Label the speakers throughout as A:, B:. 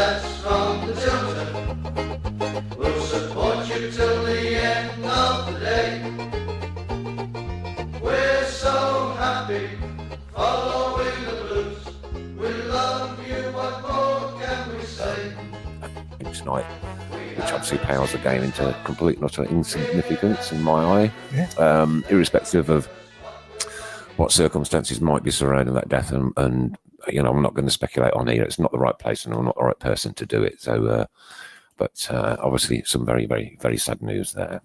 A: lads from the Tilton will support you till the end of the day. We're so happy following the blues. We love you, what more can we say?
B: Tonight, which obviously pales the game into complete and utter insignificance in my eye, irrespective of what circumstances might be surrounding that death. And you know, I'm not going to speculate on here. It's not the right place, and I'm not the right person to do it. So, but obviously, some very, very, very sad news there.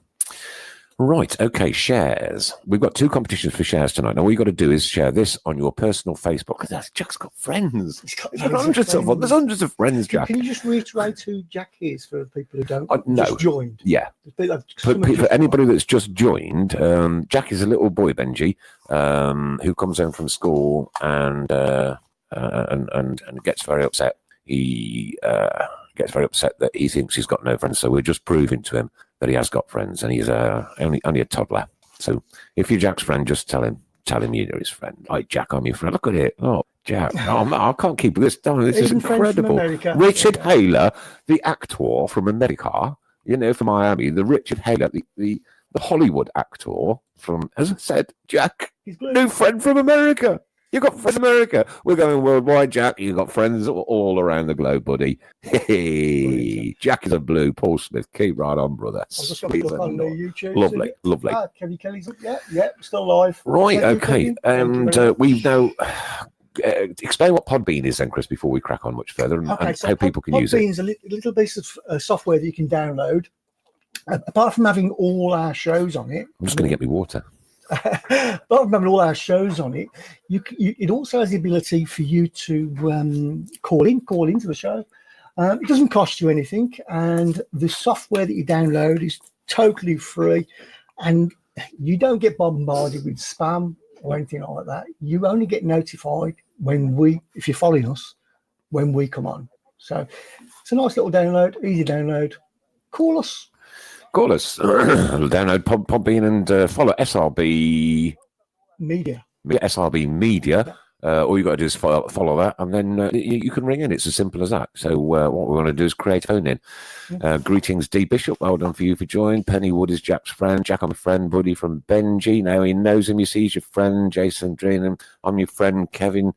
B: Right, okay, shares. We've got 2 competitions for shares tonight. Now, all you've got to do is share this on your personal Facebook. Because Jack's got friends. There's hundreds of friends, Jack.
C: Can you just reiterate who Jack is for people who don't
B: just
C: joined?
B: Yeah. For anybody that's just joined, Jack is a little boy, Benji, who comes home from school and gets very upset. He gets very upset that he thinks he's got no friends. So we're just proving to him that he has got friends, and he's only a toddler. So if you're Jack's friend, just tell him you're his friend. Like, Jack, I'm your friend. Look at it. Oh, Jack. I can't keep this down. This is incredible. Richard Haler, the actor from America, from Miami, the Richard Haler, the Hollywood actor from, as I said, Jack, new friend from America. You've got friends in America. We're going worldwide, Jack. You've got friends all around the globe, buddy. Hey, Jack is a blue. Paul Smith, keep right on, brother.
C: I'll just have a look on YouTube.
B: Lovely.
C: Kevin Kelly's up. Yeah, still live.
B: Right, okay. And we've now... explain what Podbean is then, Chris, before we crack on much further, and how people can use it.
C: Podbean's a little piece of software that you can download. Apart from having all our shows on it...
B: I'm just going to get me water.
C: But remember all our shows on it. It also has the ability for you to call into the show. It doesn't cost you anything, and the software that you download is totally free, and you don't get bombarded with spam or anything like that. You only get notified if you're following us, when we come on. So it's a nice little download, easy download. Call us. Download
B: Podbean and follow SRB
C: Media.
B: SRB Media. All you got to do is follow that, and then you can ring in. It's as simple as that. So what we want to do is create a phone in. Greetings, D Bishop. Well done for you for joining. Penny Wood is Jack's friend. Jack, I'm a friend. Buddy from Benji. Now he knows him. You see, he's your friend. Jason Dreenham. I'm your friend. Kevin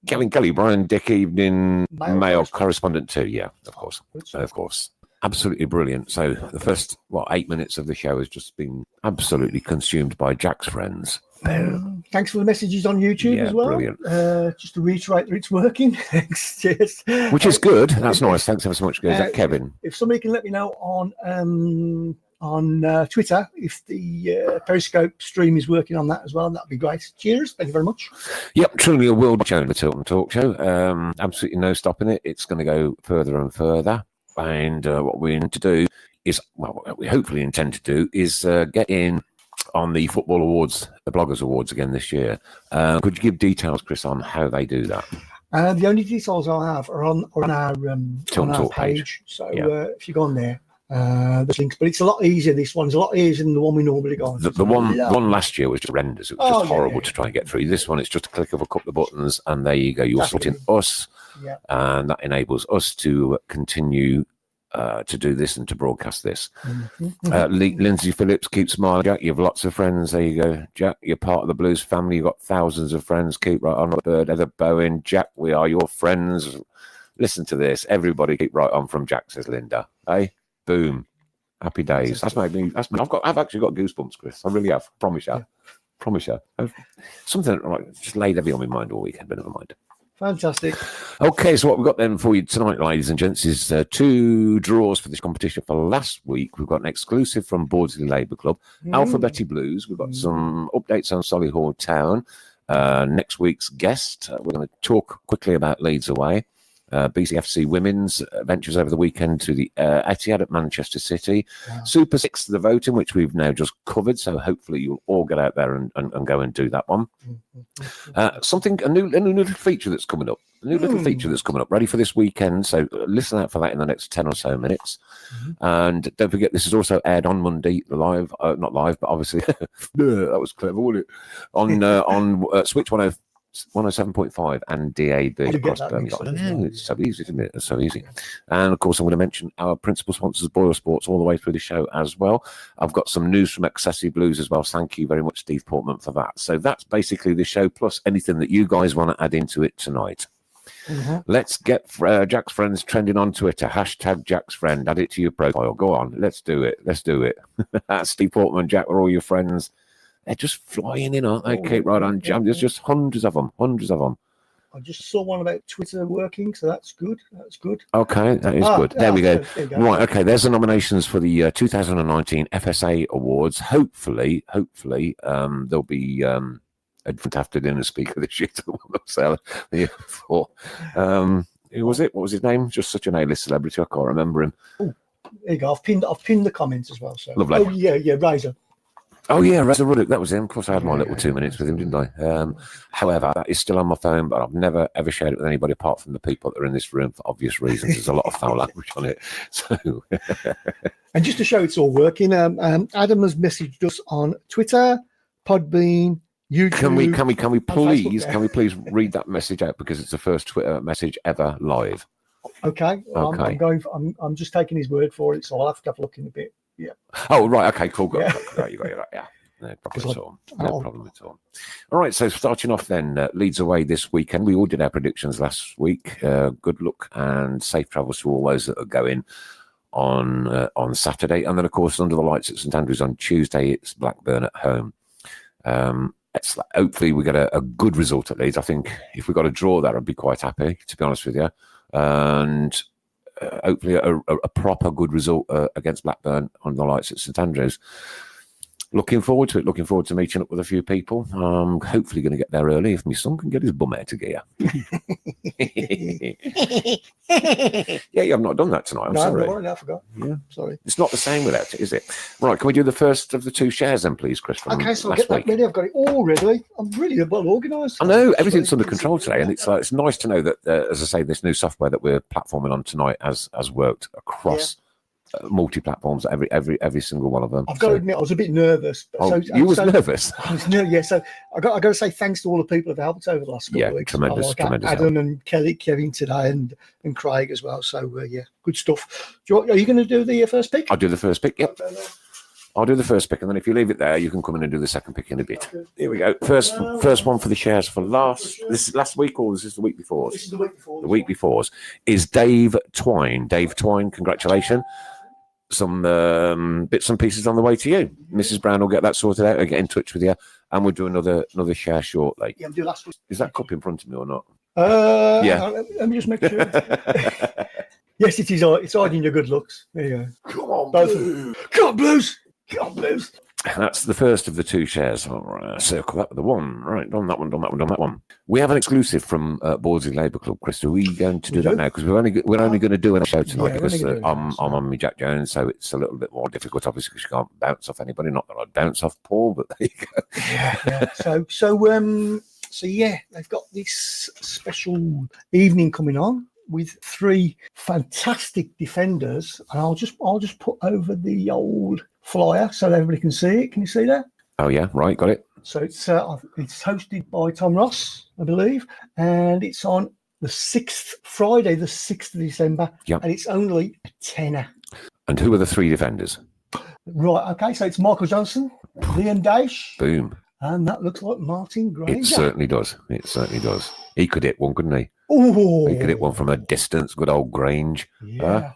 B: Kelly. Brian Dick. Evening Mail correspondent too. Yeah, of course. Absolutely brilliant. So the first 8 minutes of the show has just been absolutely consumed by Jack's friends.
C: Thanks for the messages on YouTube as well.
B: Brilliant.
C: Just to reiterate that it's working. Cheers.
B: Which is good. That's nice. Thanks ever so much, guys. Kevin.
C: If somebody can let me know on Twitter if the Periscope stream is working on that as well, that'd be great. Cheers. Thank you very much.
B: Yep, truly a world show, the Tilton Talk Show. Absolutely no stopping it. It's going to go further and further. And what we need to do is, what we hopefully intend to do is get in on the Football Awards, the Bloggers Awards again this year. Could you give details, Chris, on how they do that?
C: The only details I have are on our page. So if you go on there, there's links. But it's a lot easier. This one's a lot easier than the one we normally go on.
B: The one last year was just horrendous. It was just horrible to try and get through. This one, it's just a click of a couple of buttons, and there you go. You're sorting us. Yeah. And that enables us to continue to do this and to broadcast this. Lindsay Phillips, keep smiling, Jack. You have lots of friends. There you go, Jack. You're part of the Blues family. You've got thousands of friends. Keep right on. Bird, Heather Bowen, Jack. We are your friends. Listen to this. Everybody keep right on from Jack, says Linda. Hey, boom. Happy days. That's made me. I've actually got goosebumps, Chris. I really have. Promise you. Something just laid heavy on my mind all weekend, but never mind.
C: Fantastic.
B: Okay, so what we've got then for you tonight, ladies and gents, is 2 draws for this competition. For last week, we've got an exclusive from Bawdsley Labour Club, Alphabetti Blues. We've got some updates on Solihull Town. Next week's guest, we're going to talk quickly about Leeds away. BCFC Women's ventures over the weekend to the Etihad at Manchester City. Wow. Super 6, the voting, which we've now just covered. So hopefully you'll all get out there and go and do that one. A new little feature that's coming up. Ready for this weekend. So listen out for that in the next 10 or so minutes. And don't forget, this is also aired on Monday, live, not live, but obviously, that was clever, wasn't it? On Switch 105. 107.5 and DAB
C: I did get
B: across
C: that
B: Birmingham.
C: mixed up as
B: I know,
C: well.
B: it's so easy, isn't it? It's so easy. And of course, I'm going to mention our principal sponsors, Boyle Sports, all the way through the show as well. I've got some news from Excessive Blues as well. Thank you very much, Steve Portman, for that. So that's basically the show, plus anything that you guys want to add into it tonight. Let's get Jack's Friends trending on Twitter. Hashtag Jack's Friend. Add it to your profile. Go on. Let's do it. Let's do it. Steve Portman, Jack, are all your friends. They're just flying in, aren't they? Keep right on, Jam. There's just hundreds of them. Hundreds of them.
C: I just saw one about Twitter working, so that's good. That's good.
B: Okay, that is good. There we go.
C: There you go.
B: Right, okay, there's the nominations for the 2019 FSA Awards. Hopefully, there'll be a different after dinner speaker this year to the one that was there the year before. Who was it? What was his name? Just such an A-list celebrity. I can't remember him.
C: Oh, there you go. I've pinned the comments as well. So
B: Lovely.
C: Oh yeah, Razor.
B: Oh, yeah, Reza Ruddock, that was him. Of course, I had my little 2 minutes with him, didn't I? However, that is still on my phone, but I've never, ever shared it with anybody apart from the people that are in this room for obvious reasons. There's a lot of foul language on it. So,
C: And just to show it's all working, Adam has messaged us on Twitter, Podbean, YouTube.
B: Can we please,
C: Facebook, yeah.
B: read that message out, because it's the first Twitter message ever live.
C: Okay.
B: Okay.
C: I'm just taking his word for it, so I'll have to have a look in a bit. Yeah.
B: Oh, right. Okay, cool. Got
C: Yeah.
B: you got it right. Yeah. No problem at all. No problem at all. All right. So starting off then, Leeds away this weekend. We all did our predictions last week. Good luck and safe travels to all those that are going on Saturday. And then, of course, under the lights at St Andrews on Tuesday, it's Blackburn at home. Hopefully we get a good result at Leeds. I think if we got a draw there, I'd be quite happy, to be honest with you. And hopefully a proper good result against Blackburn on the lights at St Andrews. Looking forward to it. Looking forward to meeting up with a few people. I'm hopefully going to get there early if my son can get his bum out of gear. Yeah, I've not done that tonight. I'm sorry.
C: No, I forgot.
B: Yeah,
C: sorry.
B: It's not the same without it, is it? Right, can we do the first of the two shares then, please, Chris? From
C: Okay, so I'll
B: last
C: get that
B: week?
C: ready. I've got it all ready. I'm really well organised.
B: I know everything's under control today, and it's nice to know that, as I say, this new software that we're platforming on tonight has worked across multi-platforms, every single one of them.
C: I've got to admit, I was a bit nervous.
B: You was nervous.
C: I was nervous. Yeah, so I got to say thanks to all the people that have helped over the last couple of weeks.
B: Tremendous
C: Adam
B: help.
C: and Kevin today, and Craig as well. So good stuff. Are you going to do the first pick?
B: I'll do the first pick. Yep. I'll do the first pick, and then if you leave it there, you can come in and do the second pick in a bit. Here we go. First one for the shares for this is last week, or this is the week before?
C: This is the week before.
B: The week before's is Dave Twine. Dave Twine, congratulations. Some bits and pieces on the way to you. Mrs. Brown will get that sorted out and get in touch with you, and we'll do another share shortly.
C: Yeah, we'll do last week.
B: Is that cup in front of me or not?
C: Yeah. Let me just make sure. Yes, it is. It's hiding your good looks. There you go.
B: Come on,
C: Blues. Come on, Blues. Come on, Blues.
B: That's the first of the two shares. All right, circle that with the one. Right, done that one. We have an exclusive from Bawdsey Labour Club. Chris, are we going to do that now? Because we're only going to do a show tonight because I'm on my Jack Jones, so it's a little bit more difficult, obviously, because you can't bounce off anybody. Not that I'd bounce off Paul, but there you go.
C: Yeah. So yeah, they've got this special evening coming on with three fantastic defenders, and I'll just put over the old flyer so that everybody can see it. Can you see that?
B: Oh yeah, right, got it.
C: So it's hosted by Tom Ross, I believe, and it's on the Friday, the 6th of December, and it's only a tenner.
B: And who are the three defenders?
C: Right, okay, so it's Michael Johnson, Liam Dash,
B: boom,
C: and that looks like Martin Granger.
B: It certainly does. He could hit one, couldn't he?
C: Oh,
B: he could hit one from a distance. Good old Grange.
C: Yeah.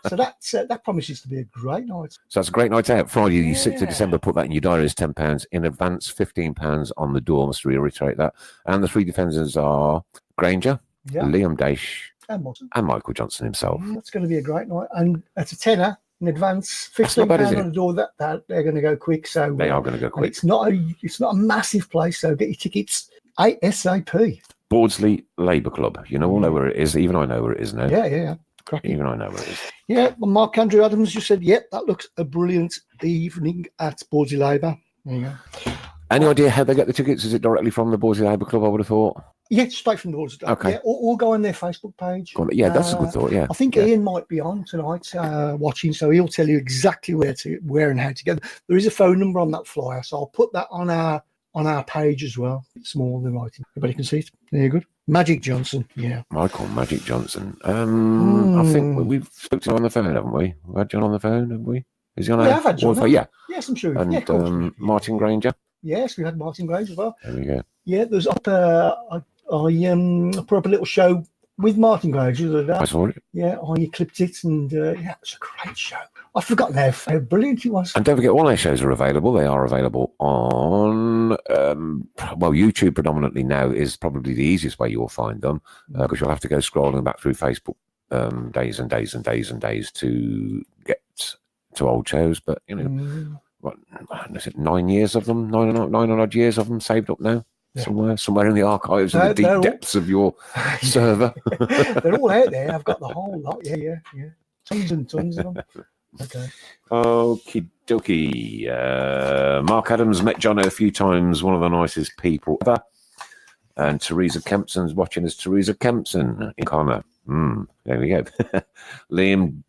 C: So that promises to be a great night.
B: So that's a great night out. Friday, the 6th of December. Put that in your diary as £10 in advance, £15 on the door. Must reiterate that. And the three defenders are Granger, Liam Dash, and Michael Johnson himself.
C: That's going to be a great night. And at a tenner in advance, £15 on the door. That they're going to go quick. So
B: they are going to go quick.
C: It's not a massive place. So get your tickets ASAP.
B: Bawdsey Labour Club. You know, all know where it is. Even I know where it is now.
C: Yeah. Cracking.
B: Even I know where it is.
C: Yeah, well, Mark Andrew Adams just said, that looks a brilliant evening at Bawdsey Labour. There you go.
B: Any idea how they get the tickets? Is it directly from the Bawdsey Labour Club, I would have thought?
C: Yeah, straight from the Bawdsey.
B: Okay.
C: Yeah, or go on their Facebook page.
B: Yeah, that's a good thought, yeah.
C: I think Ian might be on tonight watching, so he'll tell you exactly where and how to get. There is a phone number on that flyer, so I'll put that on our on our page as well. It's small in writing. Everybody can see it. There you go. Magic Johnson. Yeah.
B: Michael Magic Johnson. I think we've spoken to him on the phone, haven't we? We had John on the phone, have we? Is he on?
C: Yeah, I've had John.
B: Yeah.
C: Yes, I'm sure.
B: And
C: yeah, of course.
B: Martin Granger.
C: Yes, we had Martin Grange as well.
B: There we go.
C: Yeah, there's up. I put up a little show with Martin Grange the other day.
B: I saw it.
C: Yeah, I clipped it, and yeah, it was a great show. I've forgotten how brilliant it was.
B: And don't forget, all our shows are available. They are available on, YouTube predominantly now is probably the easiest way you'll find them, because you'll have to go scrolling back through Facebook days and days and days and days to get to old shows. But, what is it, 9 years of them, nine and odd years of them saved up now? Yeah. Somewhere in the archives in the deep depths of your server.
C: They're all out there. I've got the whole lot. Yeah. Tons and tons of them. Okay.
B: Okie dokie. Mark Adams met Jono a few times, one of the nicest people ever. And Teresa Kempson's watching us. Teresa Kempson in Connor. There we go. Liam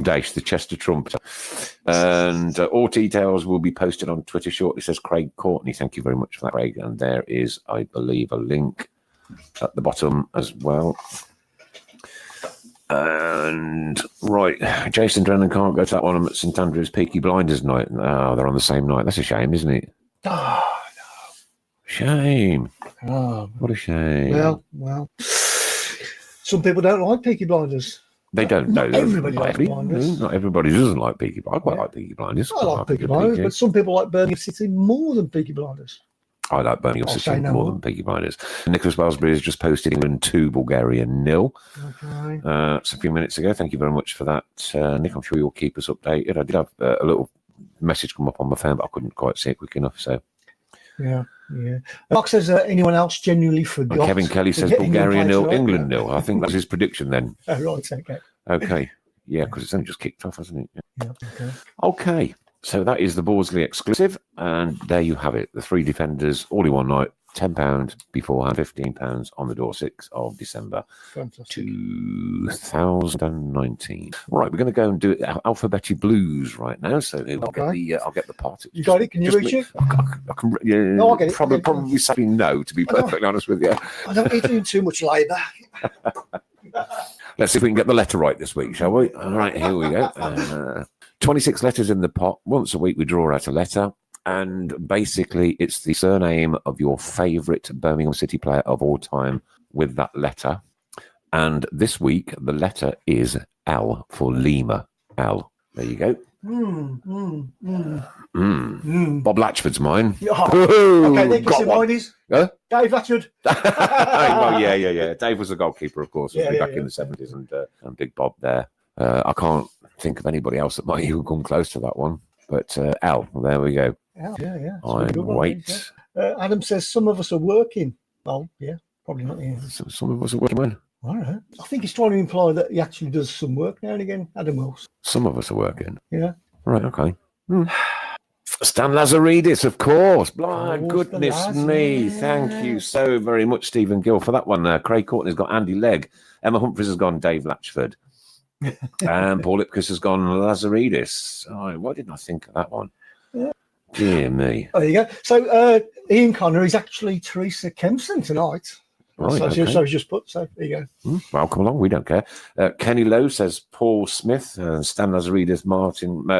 B: Dash, the Chester Trumpeter. And all details will be posted on Twitter shortly, says Craig Courtney. Thank you very much for that, Craig. And there is, I believe, a link at the bottom as well. And right, Jason Drennan can't go to that one at St Andrew's Peaky Blinders night. Oh, they're on the same night. That's a shame, isn't it?
C: Oh, no.
B: Shame.
C: Oh,
B: what a shame.
C: Well. Some people don't like Peaky Blinders.
B: They don't know.
C: Not everybody likes Blinders.
B: Not everybody doesn't like Peaky Blinders. I quite like Peaky Blinders.
C: I like Peaky Blinders, but some people like Birmingham City more than Peaky Blinders.
B: I like Birmingham City more than Peaky Blinders. Nicholas Wellsbury has just posted England 2, Bulgaria 0.
C: Okay.
B: It's a few minutes ago. Thank you very much for that, Nick. I'm sure you'll keep us updated. I did have a little message come up on my phone, but I couldn't quite see it quick enough. So,
C: yeah. Mark says, anyone else genuinely forgot?
B: Kevin Kelly says Bulgaria 0, England 0. I think that's his prediction then.
C: Oh, right, okay.
B: Okay. Yeah, because it's only just kicked off, hasn't it?
C: Yeah, okay.
B: Okay. So that is the Borsley exclusive, and there you have it. The 3 defenders, all in one night, £10 beforehand, £15 on the door, 6th of December,
C: Fantastic.
B: 2019. Right, we're going to go and do it Alphabeti Blues right now. So I'll get the part.
C: You got it? Can you reach it?
B: I can. Yeah,
C: no, I'll get it.
B: Probably saying no, to be perfectly honest with you.
C: I don't need to do too much labour.
B: Let's see if we can get the letter right this week, shall we? All right, here we go. 26 letters in the pot. Once a week, we draw out a letter. And basically, it's the surname of your favourite Birmingham City player of all time with that letter. And this week, the letter is L for Lima. L. There you go. Bob Latchford's mine.
C: Oh, okay, then guess mine is Dave Latchford.
B: Well, yeah. Dave was the goalkeeper, of course, back in the 70s, and Big Bob there. I can't think of anybody else that might even come close to that one. But L, there we go.
C: Yeah.
B: I wait.
C: Adam says some of us are working. Oh, yeah, probably not. Yeah.
B: Some of us are working when?
C: All right. I think he's trying to imply that he actually does some work now and again. Adam Wills.
B: Some of us are working.
C: Yeah.
B: Right, okay. Stan Lazaridis, of course. Goodness me. Thank you so very much, Stephen Gill, for that one. Craig Courtney's got Andy Legg. Emma Humphries has gone Dave Latchford. And Paul Ipkiss has gone Lazaridis. Oh, why didn't I think of that one?
C: Yeah.
B: Dear me.
C: There you go. So Ian Connor is actually Teresa Kempson tonight.
B: Right,
C: so
B: okay.
C: just put. So there you go.
B: Well, come along. We don't care. Kenny Lowe says Paul Smith, Stan Lazaridis,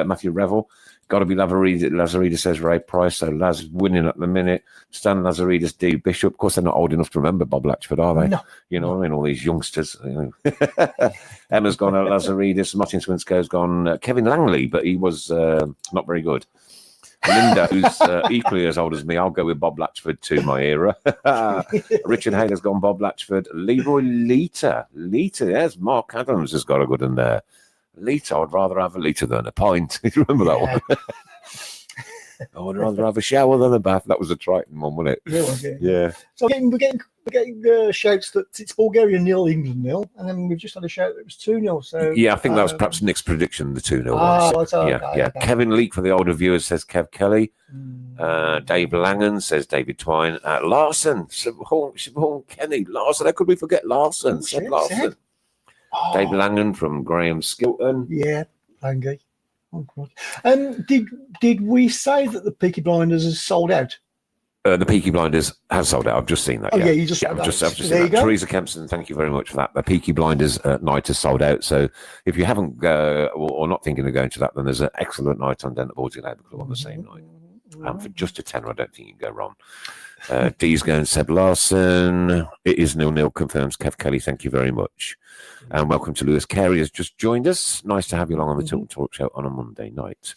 B: Matthew Revel. Got to be Lazaridis, says Ray Price. So Laz winning at the minute. Stan Lazaridis, D Bishop. Of course, they're not old enough to remember Bob Latchford, are they?
C: No.
B: You know, I mean, all these youngsters. You know. Emma's gone out Lazaridis. Martin Swinsko's gone Kevin Langley, but he was not very good. Linda, who's equally as old as me, I'll go with Bob Latchford to my era. Richard Hayler's gone Bob Latchford. Leroy Lita, yes, Mark Adams has got a good one there. Lita, I'd rather have a litre than a pint. You remember that one? I would rather have a shower than a bath. That was a Triton one, wasn't it? Yeah. So
C: we're getting shouts that it's Bulgaria 0, England 0, and then we've just had a shout that it was 2-0. So
B: yeah, I think that was perhaps Nick's prediction, the 2-0
C: one.
B: Yeah. Kevin Leake for the older viewers says Kev Kelly. Dave Langan says David Twine. Larson, Siobhan Kenny. Larson, how could we forget Larson? Larson. Dave Langan from Graham Skilton.
C: Yeah, Langy. Oh, God. Did we say that the Peaky Blinders is sold out?
B: The Peaky Blinders has sold out. I've just seen that.
C: Oh, yeah, you just said
B: I've
C: that.
B: just
C: There
B: seen
C: you
B: that.
C: go.
B: Teresa Kempson, thank you very much for that. The Peaky Blinders night has sold out. So if you haven't or not thinking of going to that, then there's an excellent night on down at Bawdsey Labour Club on the same night. And for just a tenner, I don't think you can go wrong. D's going Seb Larson. It is 0-0, confirms Kev Kelly. Thank you very much. And welcome to Lewis Carey, has just joined us. Nice to have you along on the Tilton Talk Show on a Monday night.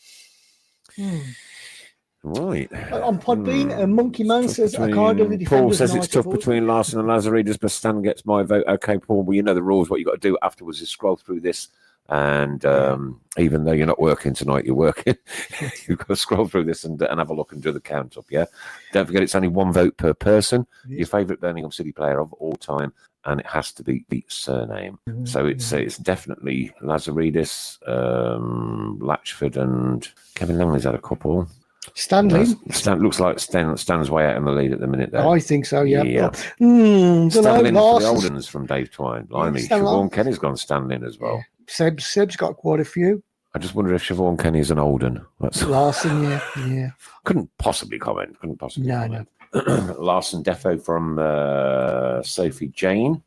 B: Right.
C: On Podbean, Monkey Man says, I can't do the defenders.
B: Paul says it's
C: night
B: tough
C: at
B: between Larson and Lazaridis, but Stan gets my vote. Okay, Paul, well, you know the rules. What you got to do afterwards is scroll through this. And even though you're not working tonight, you're working. You've got to scroll through this and have a look and do the count up, yeah? Don't forget it's only one vote per person. Your favourite Birmingham City player of all time, and it has to be the surname. So it's definitely Lazaridis, Latchford, and Kevin Langley's had a couple.
C: Stanley.
B: Stan looks like Stan's way out in the lead at the minute there.
C: I think so, yeah.
B: Stan Lynn for the
C: Larson.
B: Oldens from Dave Twine. Blimey,
C: Stan
B: Siobhan
C: Larson.
B: Kenny's gone Stan Lynn as well.
C: Seb's got quite a few.
B: I just wonder if Siobhan Kenny's an Olden. That's
C: Larson, yeah.
B: couldn't possibly comment.
C: No.
B: Larson Defo from Sophie Jane.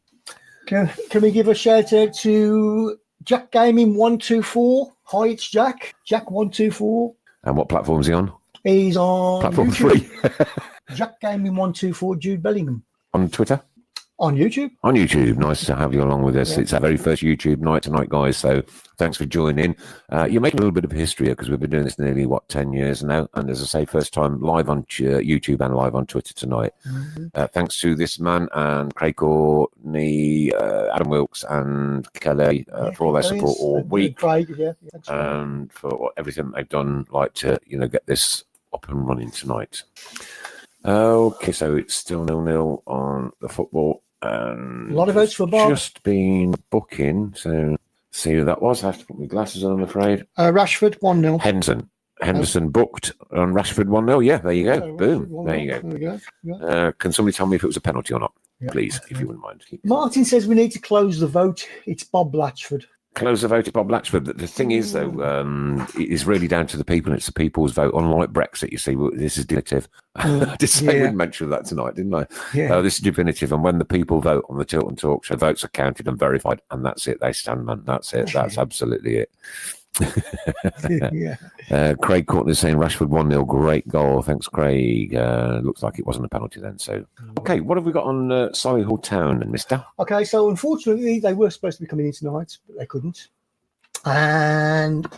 C: Can we give a shout out to Jack Gaming 124? Hi, it's Jack. Jack 124.
B: And what platform is he on?
C: He's on
B: Platform
C: YouTube.
B: 3.
C: Jack Gaming 124, Jude Bellingham.
B: On Twitter?
C: On YouTube.
B: On YouTube. Nice to have you along with us. Yeah. It's our very first YouTube night tonight, guys. So thanks for joining. You're making a little bit of history here because we've been doing this nearly, 10 years now. And as I say, first time live on YouTube and live on Twitter tonight. Thanks to this man and Craig Courtney, Adam Wilkes and Kelly for all their support all week.
C: Craig,
B: and for everything they've done, like to, get this up and running tonight. Okay, so it's still 0-0 on the football. And
C: a lot of votes for Bob.
B: Just been booking, so see who that was. I have to put my glasses on, I'm afraid.
C: Rashford 1-0.
B: Henderson booked on Rashford 1-0. Yeah, there you go. Boom. There you
C: go. Yeah.
B: Can somebody tell me if it was a penalty or not, please, if you wouldn't mind?
C: Martin says we need to close the vote. It's Bob Blatchford.
B: Close the vote at Bob Latchford. The thing is, though, it is really down to the people. It's the people's vote. Unlike Brexit, you see, this is definitive. I did say we'd mention that tonight, didn't I?
C: Yeah.
B: This is definitive. And when the people vote on the Tilton Talk Show, votes are counted and verified, and that's it. They stand, man. That's it. That's absolutely it. Craig Courtney is saying Rashford 1-0, great goal. Thanks, Craig. Looks like it wasn't a penalty then. So, okay, what have we got on Solihull Town, then, mister?
C: Okay, so unfortunately, they were supposed to be coming in tonight, but they couldn't. And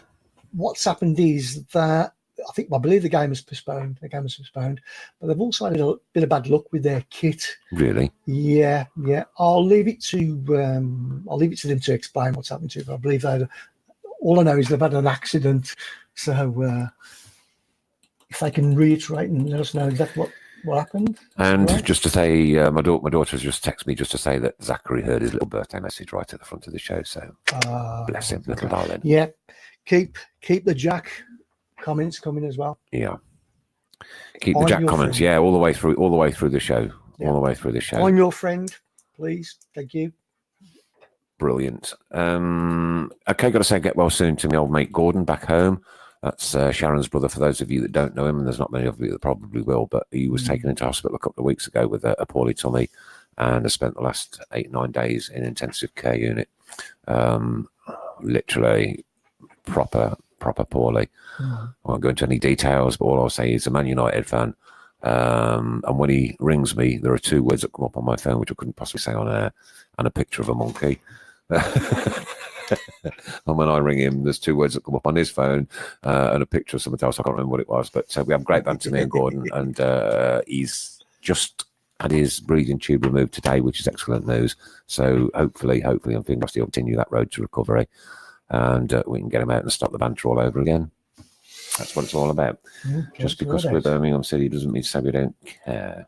C: what's happened is that I believe the game was postponed. But they've also had a bit of bad luck with their kit.
B: Really?
C: Yeah. I'll leave it to them to explain what's happened to them. I believe all I know is they've had an accident. So if they can reiterate and let us know exactly what happened.
B: And just to say, my daughter has just texted me just to say that Zachary heard his little birthday message right at the front of the show. So bless him, little darling.
C: Yeah. Keep the Jack comments coming as well.
B: Yeah. Keep the Jack comments. Friend. Yeah, all the way through the show. Yeah. All the way through the show.
C: I'm your friend, please. Thank you.
B: Brilliant. Okay, got to say get well soon to my old mate Gordon back home. That's Sharon's brother, for those of you that don't know him, and there's not many of you that probably will, but he was taken into hospital a couple of weeks ago with a poorly tummy and has spent the last 8-9 days in intensive care unit. Literally proper poorly. I won't go into any details, but all I'll say is a Man United fan. And when he rings me, there are 2 words that come up on my phone, which I couldn't possibly say on air, and a picture of a monkey. And when I ring him, there's 2 words that come up on his phone and a picture of something else. I can't remember what it was, but we have great banter, me and Gordon, and he's just had his breathing tube removed today, which is excellent news. So hopefully, I'm fingers crossed he'll continue that road to recovery, and we can get him out and stop the banter all over again. That's what it's all about. Just because we're Birmingham City doesn't mean to say we don't care.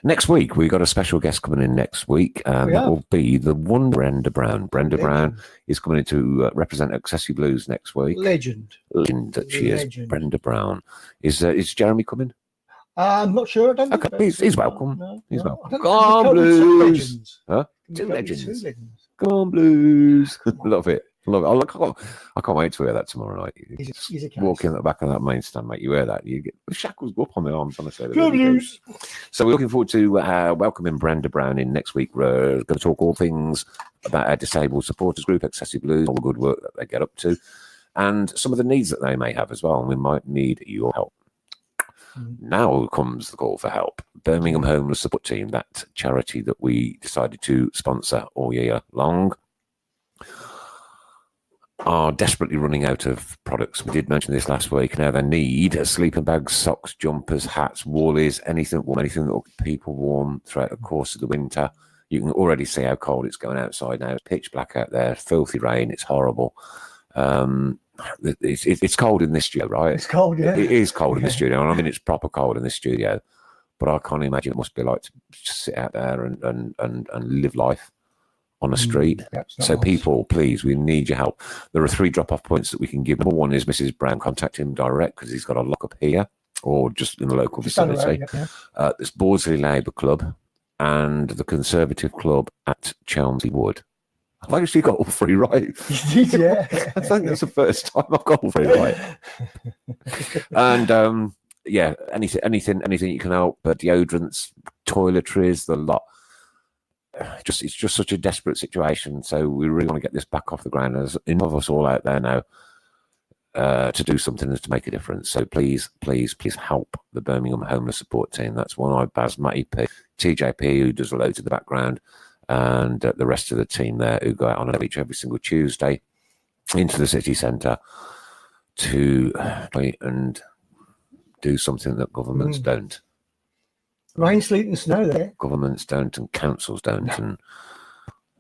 B: Next week, we've got a special guest coming in next week, and that will be the one Brenda Brown. Brenda Brown is coming in to represent Accessory Blues next week.
C: Legend that
B: she is. Brenda Brown. Is Jeremy coming?
C: I'm not sure. I don't think
B: he's welcome. No, he's welcome.
C: Come on, Blues!
B: Huh? 2 legends. Come on, Blues. Love it. Look, I can't wait to hear that tomorrow night.
C: He's a
B: Walk in at the back of that main stand, mate. You hear that? You get the shackles go up on my arms, honestly. They really do. So we're looking forward to welcoming Brenda Brown in next week. We're going to talk all things about our disabled supporters group, Excessive Blues, all the good work that they get up to, and some of the needs that they may have as well. And we might need your help. Now comes the call for help. Birmingham Homeless Support Team, that charity that we decided to sponsor all year long, are desperately running out of products. We did mention this last week. Now they need sleeping bags, socks, jumpers, hats, woolies, anything that will keep people warm throughout the course of the winter. You can already see how cold it's going outside now. It's pitch black out there, filthy rain. It's horrible. It's cold in this studio, right?
C: It's cold, yeah.
B: It is cold in the studio. And I mean, it's proper cold in this studio. But I can't imagine it must be like to just sit out there and live life on the street. So
C: nice.
B: People, please, we need your help. There are 3 drop-off points that we can give. Number 1 is Mrs. Brown. Contact him direct because he's got a lock-up here or just in the local vicinity. There's Bawdsley Labour Club and the Conservative Club at Chelmsford Wood. I've actually got all 3 right.
C: Yeah.
B: I think that's the first time I've got all 3 right. And yeah, anything you can help. Deodorants, toiletries, the lot. It's just such a desperate situation. So we really want to get this back off the ground. There's enough of us all out there now to do something to make a difference. So please help the Birmingham Homeless Support Team. That's One Eye Baz, Matty P, TJP, who does a load in the background, and the rest of the team there who go out on a beach every single Tuesday into the city centre to try and do something that governments don't.
C: Rain, sleet and snow there.
B: Governments don't and councils don't and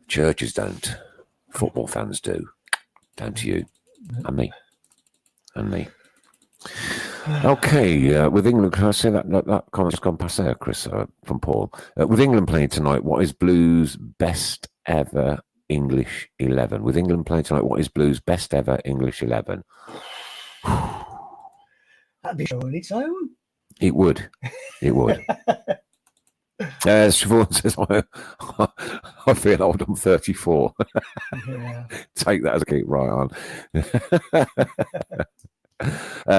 B: churches don't. Football fans do. Down to you and me. And me. Okay, with England, can I say that comment's gone past there, Chris, from Paul. With England playing tonight, what is Blues' best ever English 11? With England playing tonight, what is Blues' best ever English 11?
C: That'd be on its own.
B: It would. It would. As Siobhan says, I feel old. I'm 34.
C: Yeah.
B: Take that as a keep right on.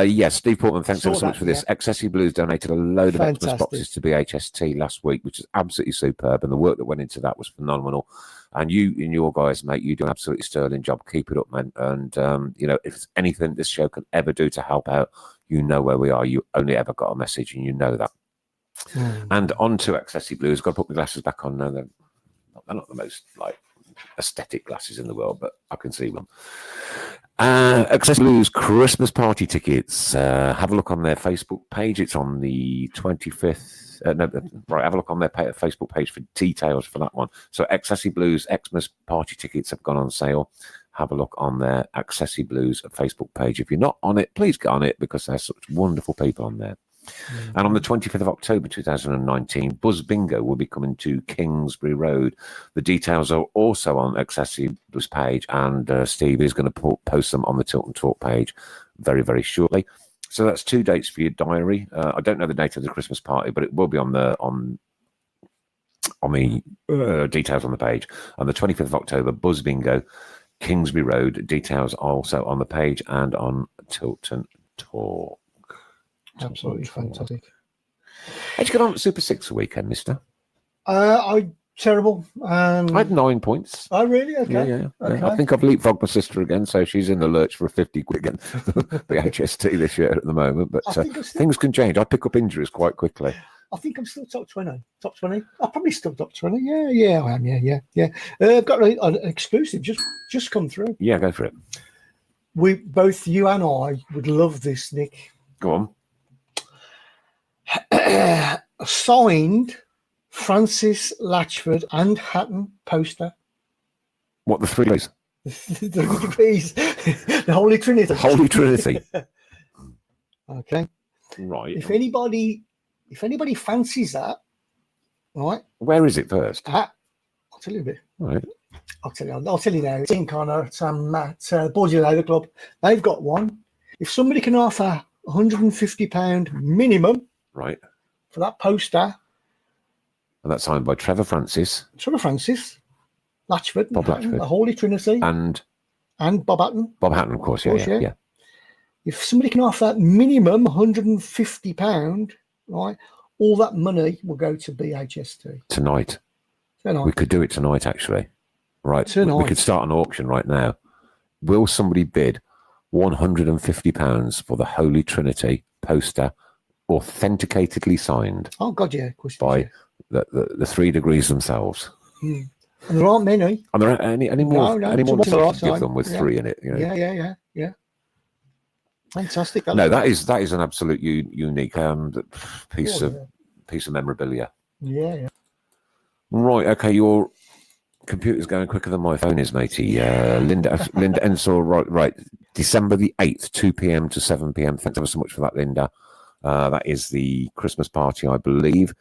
B: Yes, Steve Portman, thanks ever so much for this. Excessive Blues donated a load of Xmas boxes to BHST last week, which is absolutely superb, and the work that went into that was phenomenal. And you and your guys, mate, you do an absolutely sterling job. Keep it up, man. And you know, if there's anything this show can ever do to help out, you know where we are. You only ever got a message, and you know that. And on to Excessive Blues. Got to put my glasses back on now. They're not the most like aesthetic glasses in the world, but I can see them. Excessive Blues Christmas party tickets. Have a look on their Facebook page. It's on the 25th. Have a look on their Facebook page for details for that one. So Excessive Blues Xmas party tickets have gone on sale. Have a look on their Excessive Blues Facebook page. If you're not on it, please get on it because there's such wonderful people on there. And on the 25th of October 2019, Buzz Bingo will be coming to Kingsbury Road. The details are also on Excessive Blues page, and Steve is going to post them on the Tilton Talk page very, very shortly. So that's 2 dates for your diary. I don't know the date of the Christmas party, but it will be on the details on the page. On the 25th of October, Buzz Bingo, Kingsbury Road. Details are also on the page and on Tilton Talk.
C: Absolutely fantastic.
B: How'd you get on at Super 6 a weekend, mister?
C: Terrible.
B: I had 9 points.
C: Oh, really? Okay.
B: Yeah.
C: Okay.
B: I think I've leapfrogged my sister again, so she's in the lurch for a 50 quid again. The HST this year at the moment, but things can change. I pick up injuries quite quickly.
C: I think I'm still top 20. Top 20. I'm probably still top 20. Yeah, I am. Yeah. I've got an exclusive just come through.
B: Yeah, go for it.
C: Both you and I would love this, Nick.
B: Go on.
C: Signed Francis Latchford and Hatton poster.
B: What, the 3 days?
C: The 3 degrees. The Holy Trinity.
B: Holy Trinity.
C: Okay.
B: Right.
C: If anybody fancies that, right?
B: Where is it first?
C: I'll tell you a bit.
B: Right.
C: I'll tell you now. It's in Connor. It's at Bawdsley Labour Club. They've got one. If somebody can offer £150 minimum,
B: right,
C: for that poster,
B: and that's signed by Trevor Francis,
C: Latchford,
B: Bob Latchford,
C: the Holy Trinity,
B: and
C: and Bob Hatton.
B: Bob Hatton, of course.
C: Of course,
B: Yeah.
C: If somebody can offer minimum £150, right, all that money will go to BHST.
B: Tonight. We could do it tonight, actually. Right.
C: Tonight.
B: We could start an auction right now. Will somebody bid £150 for the Holy Trinity poster, authenticatedly signed?
C: Oh, God, yeah. Of course,
B: by the 3 degrees themselves.
C: And there aren't many.
B: And there aren't any more stuff to give them with 3 in it. You know?
C: Yeah. Fantastic.
B: That is an absolute unique piece of memorabilia.
C: Yeah.
B: Right. Okay. Your computer's going quicker than my phone is, matey. Linda Ensor. Right. December the 8th, 2 p.m. to 7 p.m. Thanks ever so much for that, Linda. That is the Christmas party, I believe.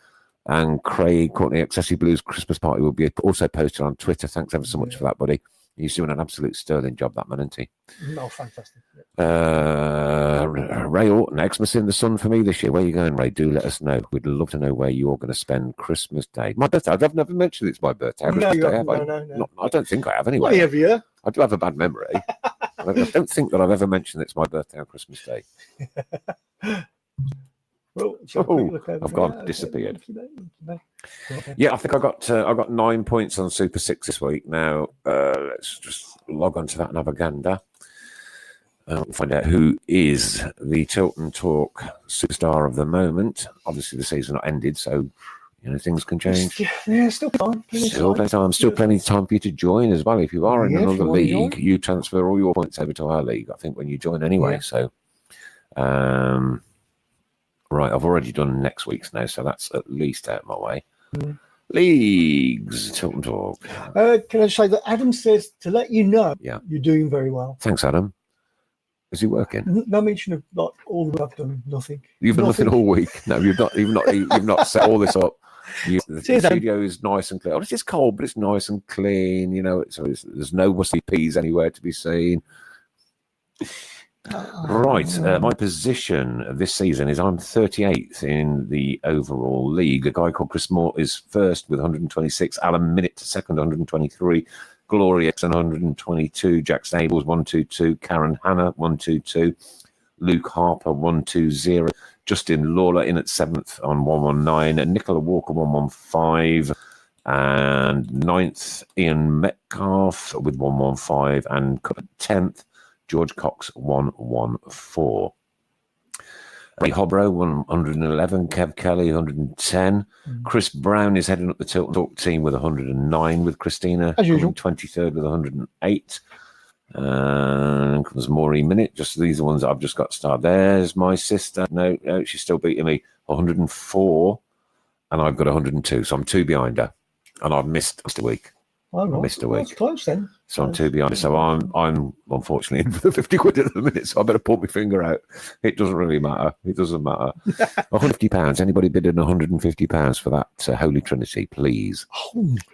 B: And Craig Courtney, Accessory Blues Christmas party will be also posted on Twitter. Thanks ever so much for that, buddy. He's doing an absolute sterling job, that man, isn't he?
C: Oh, fantastic.
B: Ray Orton, Xmas in the sun for me this year. Where are you going, Ray? Do let us know. We'd love to know where you're going to spend Christmas Day. My birthday. I've never mentioned it's my birthday.
C: No.
B: I don't think I have anyway.
C: Why have you?
B: I do have a bad memory. I don't think that I've ever mentioned it's my birthday on Christmas Day.
C: Well,
B: I've gone, disappeared. Yeah, I think I got 9 points on Super 6 this week. Now, let's just log on to that and have a gander. Find out who is the Tilton Talk superstar of the moment. Obviously, the season not ended, so things can change.
C: Yeah, still time.
B: Still plenty of time for you to join as well. If you are in another league, you transfer all your points over to our league. I think when you join anyway. Yeah. So, right, I've already done next week's now, so that's at least out of my way. Leagues, Tilton Talk.
C: Can I say that Adam says to let you know you're doing very well.
B: Thanks, Adam. Is he working?
C: No mention of all the work done. Nothing.
B: You've done nothing all week. No, you've not set all this up. The studio is nice and clean. Oh, it's just cold, but it's nice and clean. So there's no wussy peas anywhere to be seen. Right, my position this season is I'm 38th in the overall league. A guy called Chris Moore is first with 126. Alan Minute second, 123. Glory X 122. Jack Stables 122. Karen Hanna 122. Luke Harper 120. Justin Lawler in at 7th on 119. And Nicola Walker 115. And 9th Ian Metcalf with 115. And 10th George Cox 114. Ray Hobro 111. Kev Kelly 110. Chris Brown is heading up the Tilton Talk team with 109 with Christina. As usual. 23rd with 108. And comes Maureen Minute. Just these are ones that I've just got started. There's my sister. No, she's still beating me. 104. And I've got 102. So I'm 2 behind her. And I've missed a week. I missed a week.
C: That's close then.
B: So I'm 2 behind. So I'm unfortunately in for the 50 quid at the minute. So I better pull my finger out. It doesn't really matter. It doesn't matter. £150. Anybody bidding £150 for that Holy Trinity, please.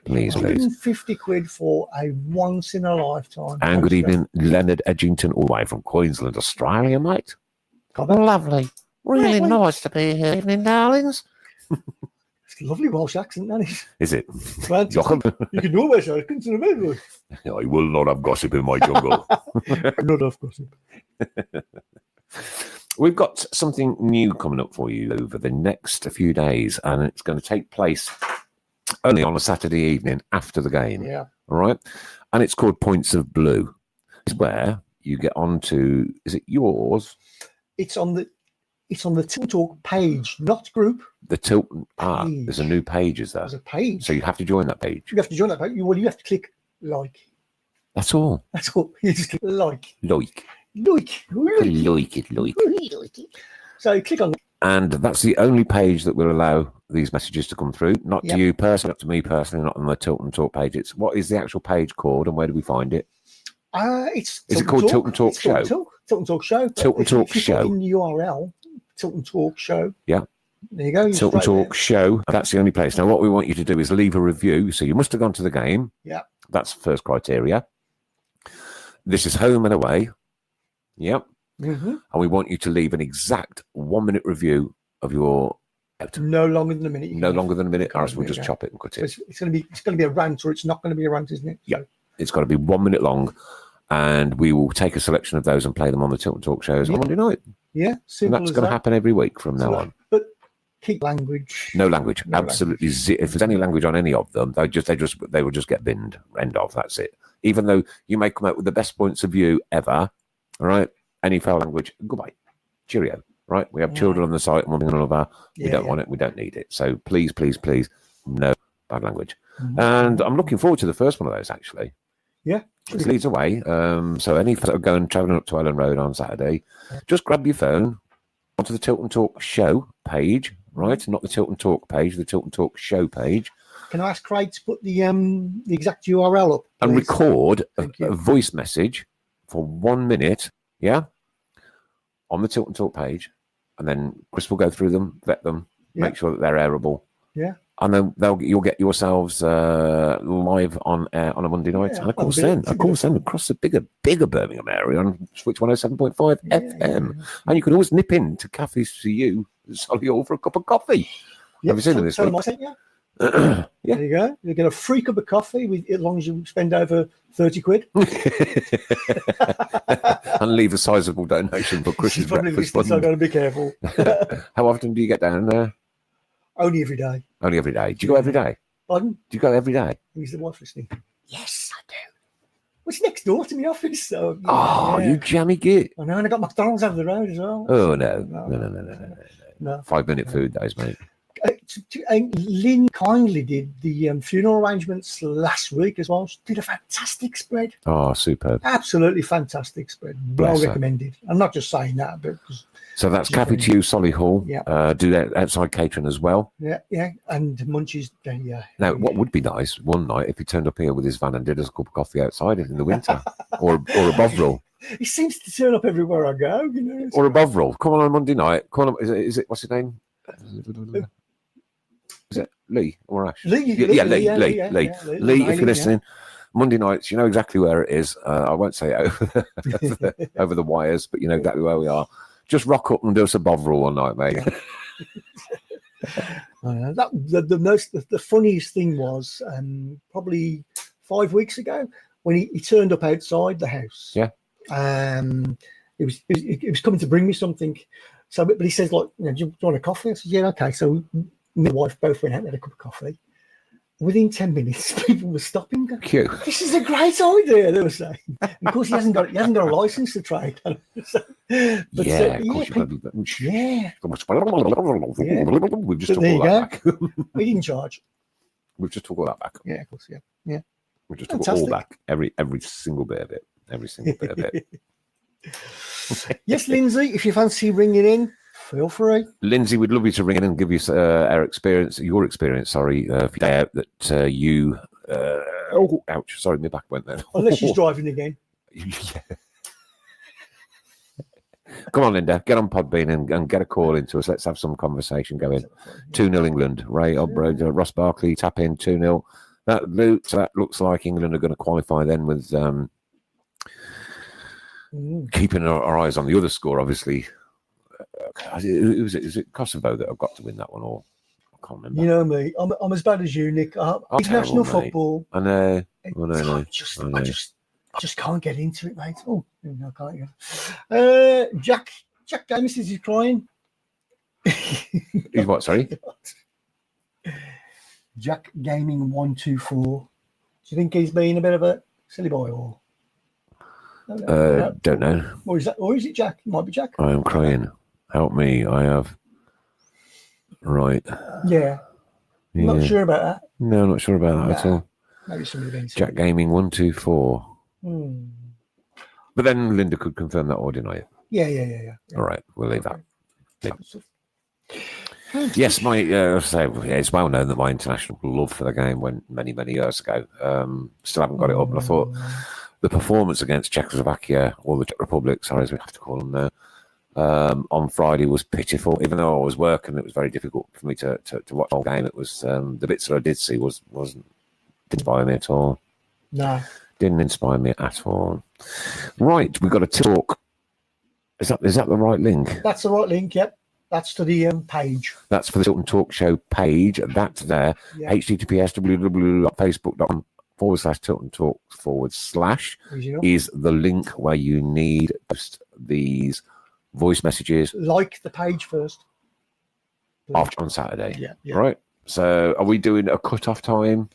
B: Please.
C: 150 quid for a once in a lifetime.
B: And good evening, Leonard Edgington, all the way from Queensland, Australia, mate. Lovely. Really nice to be here. Evening, darlings.
C: It's a lovely Welsh accent, that is.
B: Is it?
C: You can know Welsh accents in a minute.
B: I will not have gossip in my jungle.
C: Not have gossip.
B: We've got something new coming up for you over the next few days, and it's going to take place only on a Saturday evening after the game.
C: Yeah.
B: All right? And it's called Points of Blue. It's where you get onto, is it yours?
C: It's on the Tilton Talk page, not group.
B: The Tilton, there's a new page, is there?
C: There's a page.
B: So you have to join that page.
C: You have to join that page. Well, you have to click like.
B: That's all.
C: That's all. You just click like.
B: Like.
C: So you click on it.
B: And that's the only page that will allow these messages to come through. Not to you personally, not to me personally, not on the Tilton Talk page. It's what is the actual page called and where do we find it?
C: Is
B: it called Tilton Talk Show?
C: Tilton Talk Show.
B: Tilton Talk Show.
C: In the URL, Tilton Talk Show.
B: Yeah.
C: There you go.
B: Tilton Talk Show. That's the only place. Now, what we want you to do is leave a review. So you must have gone to the game.
C: Yeah.
B: That's the first criteria. This is home and away. Yep.
C: Mm-hmm.
B: And we want you to leave an exact 1 minute review of your.
C: No longer than a minute.
B: No longer than a minute, or else we'll just chop it and cut it.
C: So it's going to be a rant, or it's not going to be a rant, isn't it?
B: Yeah. It's got to be 1 minute long. and we will take a selection of those and play them on the Tilton Talk shows on Monday night.
C: Yeah,
B: And
C: simple
B: that's
C: as
B: going to
C: that.
B: happen every week from now on.
C: But keep language.
B: No language,
C: No
B: absolutely. If there's any language on any of them, they will just get binned. End of. That's it. Even though you may come out with the best points of view ever, all right? Any foul language, goodbye, cheerio. Right? We have children on the site and one thing or another. We don't want it. We don't need it. So please, please, please, no bad language. And I'm looking forward to the first one of those actually.
C: Yeah.
B: It leads away. So any that are going travelling up to Ellen Road on Saturday, just grab your phone onto the Tilton Talk show page, right? Not the Tilton Talk page, the Tilton Talk show page.
C: Can I ask Craig to put the exact URL up, please?
B: And record a voice message for 1 minute, on the Tilton Talk page, and then Chris will go through them, vet them, make sure that they're airable.
C: Yeah.
B: And then you'll get yourselves live on air on a Monday night. And of course then across the bigger Birmingham area on Switch 107.5 FM. And you can always nip in to Cafes for You, Solihull, for a cup of coffee. Have you seen them this week?
C: There you go. You get a free cup of coffee as long as you spend over 30 quid.
B: And leave a sizable donation for Chris's breakfast fund.
C: So I've got to be careful.
B: How often do you get down there?
C: Only every day.
B: Only every day. Do you go every day?
C: Pardon?
B: Do you go every day?
C: Is the wife listening? Yes, I do. Well, it's next door to my office. So,
B: you jammy git.
C: I know, and I got McDonald's over the road as well.
B: Oh, no. 5 minute food days, mate.
C: Lynn kindly did the funeral arrangements last week as well. She did a fantastic spread.
B: Oh, superb.
C: Absolutely fantastic spread. Well recommended. I'm not just saying that, but...
B: So that's Cafe to You, Solihull.
C: Yeah.
B: Do that outside catering as well.
C: Yeah. And Munchies.
B: Now, what would be nice one night if he turned up here with his van and did us a cup of coffee outside in the winter, or a Bovril.
C: He seems to turn up everywhere I go, you know.
B: Or a Bovril. Come on Monday night. Call him. Is it? What's his name? Is it Lee or Ash? Lee. Lee, if you're listening, Monday nights, you know exactly where it is. I won't say it over the wires, but you know exactly where we are. Just rock up and do us a Bovril one night, mate.
C: The funniest thing was probably 5 weeks ago when he turned up outside the house.
B: Yeah.
C: It was coming to bring me something. So, but he says, like, do you want a coffee? I said, yeah, okay. So me and my wife both went out and had a cup of coffee. Within 10 minutes, people were stopping.
B: Cute.
C: This is a great idea, they were saying. And of course, he hasn't got a license to trade. Of course yeah. We've just took all that back. We didn't charge.
B: We've just took all that back.
C: Yeah, of course, yeah.
B: We just took all back. Every single bit of it. Every single bit of it.
C: Yes, Lindsay, if you fancy ringing in, feel free.
B: Lindsay, we'd love you to ring in and give you your experience, for your day out that you... ouch, sorry, my back went there.
C: Unless she's driving again.
B: Come on, Linda, get on Podbean and get a call into us. Let's have some conversation going. 2-0 England. Ray Obrod, Ross Barkley, tap in 2-0. That looks like England are going to qualify then with keeping our eyes on the other score, obviously. Is it Kosovo that have got to win that one, or I can't remember.
C: You know me, I'm as bad as you, Nick. International football.
B: I know.
C: I just can't get into it, mate. Oh, no, I can't get. Jack Davis is crying.
B: He's what? Sorry.
C: Jack Gaming 124. Do you think he's been a bit of a silly boy, or?
B: Don't know.
C: Or is it Jack? It might be Jack.
B: I am crying. Help me! I have. Right.
C: Yeah. Not sure about that.
B: No, not sure about that at all.
C: Maybe somebody.
B: Jack Gaming 124. But then Linda could confirm that or deny it.
C: Yeah.
B: All right, we'll leave that. Yes, it's well known that my international love for the game went many years ago. Still haven't got it up, and I thought the performance against Czechoslovakia, or the Czech Republic, sorry, as we have to call them now, on Friday was pitiful. Even though I was working, it was very difficult for me to watch the whole game. It was the bits that I did see didn't inspire me at all.
C: No,
B: didn't inspire me at all. Right, we've got to talk. Is that the right link?
C: That's the right link. Yep. That's to the page. That's
B: for the Tilton Talk Show page. That's there.
C: Yeah.
B: https://www.facebook.com /Tilton Talk /
C: Easy enough.
B: is the link where you need to post these voice messages
C: Like the page first.
B: after on Saturday.
C: Yeah, yeah.
B: Right. So are we doing a cut-off time?